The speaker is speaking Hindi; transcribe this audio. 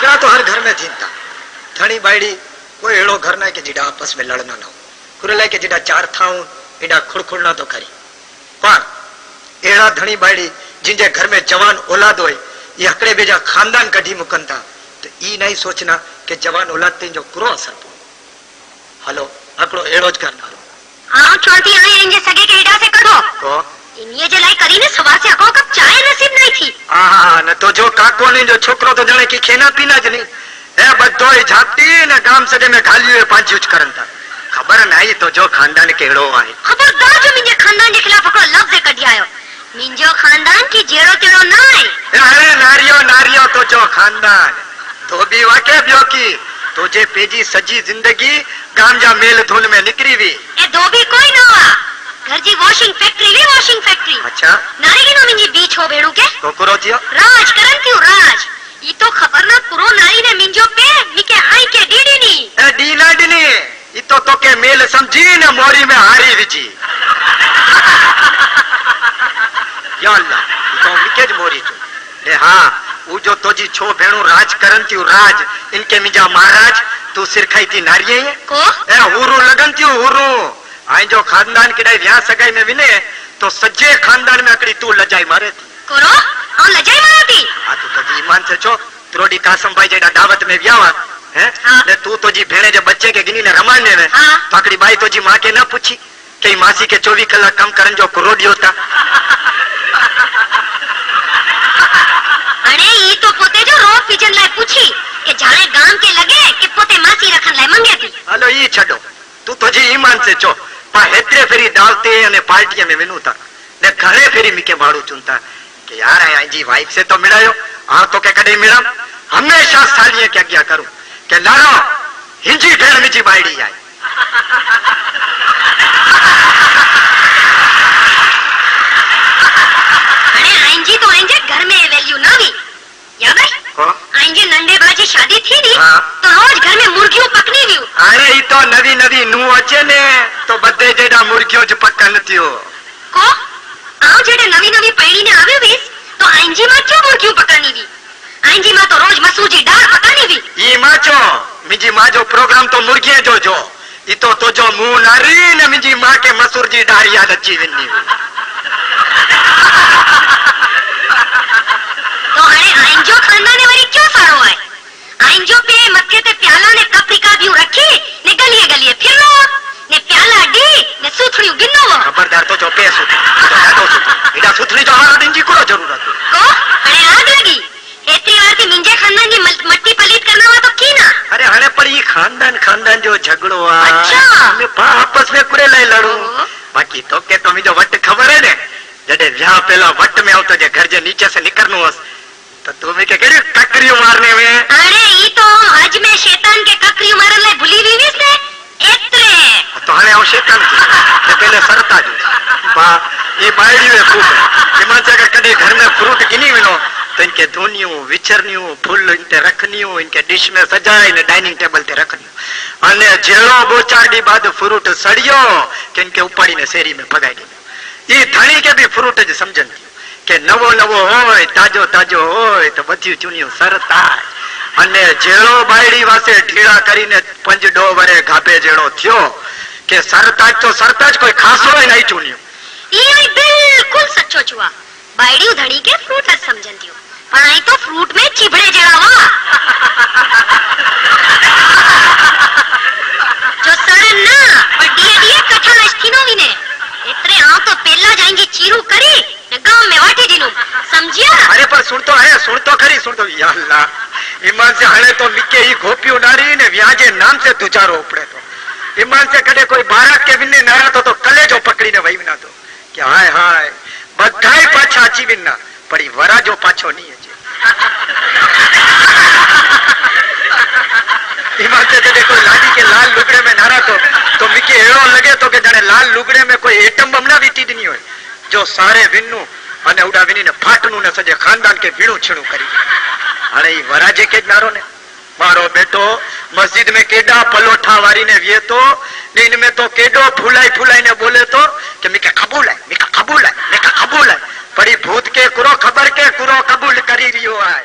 झगड़ा तो हर घर में थींता। धनी बायड़ी कोई एड़ो घर ना के जिडा आपस में लड़ना ना हो, कुरला के जिडा चार थाऊं एडा खुड़खुड़ना तो खरी। पण एड़ा धनी बायड़ी जिनजे घर में जवान औलाद होय ये हकड़े बेजा खानदान कढी मुकन था, तो ई नहीं सोचना कि जवान औलाद ते जो कुरो असर पो। हलो हकड़ो एड़ो ज करनारो। हां छोटी आई इंजे सगे के एडा से कढो को इनिए जे लाई करीने सवा से अको कप चाय नसीब नहीं थी। हां न तो जो काको ने जो छोकरो तो जाने की खेना पीना ज नहीं ए बदोय झापती ने गाम सडे में गालियो पांच यूज करन था। खबर नहीं तो जो खानदान केड़ो आए। खबरदार जो मिंजे खानदान के खिलाफ को लफ्ज कढी आयो। मिंजो खानदान की जेड़ो तेड़ो ना है। अरे नारियो नारियो तो जो खानदान तो भी वाके बियो की तो जे पेजी सजी जिंदगी गांजा मेल धुन में निकरी वी। ए दो भी कोई ना हुआ। घर जी washing factory V washing factory. अच्छा नारी की नो मिंजी बीच हो बेड़ू के तो करो जियो राज करन क्यों राज। ई तो खबर ना पुरो नारी ने मिंजो पे मिके आई के डीडी नी ए डीना डीनी ई तो के मेल समझी ने मोरी में हारी विजी। या अल्लाह ई तो मिके ज मोरी चो ले। हां उ जो तोजी छो भेणो राज करन थियो राज इनके मिजा महाराज तू सिर खाई थी नारिये को ए हुरू लगन थियो हुरू आई जो खानदान के व्याह सगाई में विने तो सज्जे खानदान में अकड़ी तू लजाई मारे थी करो और लजाई मारती। हां तो जी ईमान से छो त्रोडी कासम भाई जेडा दावत में व्यावा है ने तू तो जी भेणे जे बच्चे के गिनी ने रमाने में पकड़ी बाई तो जी मां के ना पूछी के मासी के 24 कलाक कम करन जो करोड़ियो था। अरे ई तो पोते जो रोज पिजन लाए पूछी के जाने गांव के लगे कि पोते मासी रखन लाए मंगे थी। हलो ई छडो तू तो जी ईमान से छो पा हेतरे फेरी दावते अने पार्टी में विनु था ने घणे फेरी मिके भाड़ू चुनता कि यार आई जी वाइफ से तो मिलायो आ तो के कदे मिलम हमेशा सालिए क्या क्या करूं के लारो हिंजी भेड़ मिजी बायड़ी आई। अरे आंजी तो आंजे घर में वैल्यू ना भी याद है आंजे नंडे बाजी शादी थी नी तो रोज घर में मुर्गियों पकनी भी। अरे ई तो नवी नवी नू अचे ने तो बदे जेडा मुर्गियों ज पकन थियो को आओ जेडे नवी नवी पैड़ी ने आवे बीस तो आंजी मां क्यों मुर्गियों पकड़नी भी। आंजी मां तो रोज मसूर जी दाल पकानी भी। ई माचो मिजी मां जो प्रोग्राम तो मुर्गिए जो ई तो जो मुंह नारी ने मिजी मां के मसूर जी दाल याद अची विनी। तो अरे आंजो खानदान ने वरी क्यों सारो है। आंजो पे मथे ते प्याला ने कपरिका भी रखी ने गलिए गलिए फिरो ने प्याला डी ने सुथड़ी गिनो। खबरदार तो जो पे सुथड़ी तो यादो सुथड़ी इडा सुथड़ी जो हमारा दिन जी को जरूरत को अरे आग लगी एतरी बार की मिंजे खानदान की मट्टी पलीत करना हुआ तो की ना। अरे हने पर ये खानदान जो झगड़ो आ अच्छा मैं आपस में कुड़े ले लड़ू बाकी तो के तो मुझे वट खबर है ने जडे व्याह पहला वट में आवतो जे घर जे नीचे से निकलनो हस तो तुम्हें के केड़ी ककरियो मारने में। अरे ई तो हज में शैतान के ककरियो मारन ले भूली वीविस ने एतरे तो हने आओ शैतान के पहले सरता जो बा ये बायड़ी में खूब इमान से अगर कदे घर में फ्रूट गिनी विनो तो इनके धोनियों विचरनियों फूल इनके रखनियों इनके डिश में सजाए ने डाइनिंग टेबल ते रखनियों अने जेलो बोचार दी बाद फ्रूट सड़ियो कि इनके उपाड़ी ने शेरी में भगाई दी। ये धनी के भी फ्रूट ज समझन के नवो नवो होय ताजो ताजो होय तो बधी चुनियो सरता अने जेलो बायड़ी वासे ढीला करीने 5 डो वरे घापे जेड़ो थियो के सरताज कोई खासो ही नहीं चुनियो। ई बिल्कुल सच्चो छुआ बायड़ी धनी के फ्रूट समझन दियो पण आई तो फ्रूट में चिबड़े जड़ा हुआ जो सड़न ना पर दिए कठा नस्थिनो विने इतरे आओ तो पेला जाएंगे चीरू करी ने गांव में वाटी दिनु समझिया। अरे पर सुन तो खरी सुन तो या अल्लाह ईमान से हणे तो मिके ही घोपियो नारी ने व्याजे नाम से दुचारो उपड़े तो ईमान से कदे कोई बारात के विने नारा तो कलेजो पकड़ी ने वही ना तो कि हाय हाय बधाई पाछा अची विना पड़ी वरा जो पाछो नहीं है ईमान से कदे कोई लाडी के लाल लुगड़े में नारा तो मिके एड़ो लगे तो के जाने लाल लुगड़े में कोई एटम बम ना वीती दनी होय जो सारे विन्नु अने उड़ा विनी ने फाटनु ने सजे खानदान के भीणु छीणु करी हाणे ई वराजे के नारो ने मारो बेटो मस्जिद में केडा पलोठा वारी ने विये तो नींद में तो केडो फुलाई ने बोले तो कि मिका कबूल है पड़ी भूत के कुरो खबर के कुरो कबूल करी रियो है।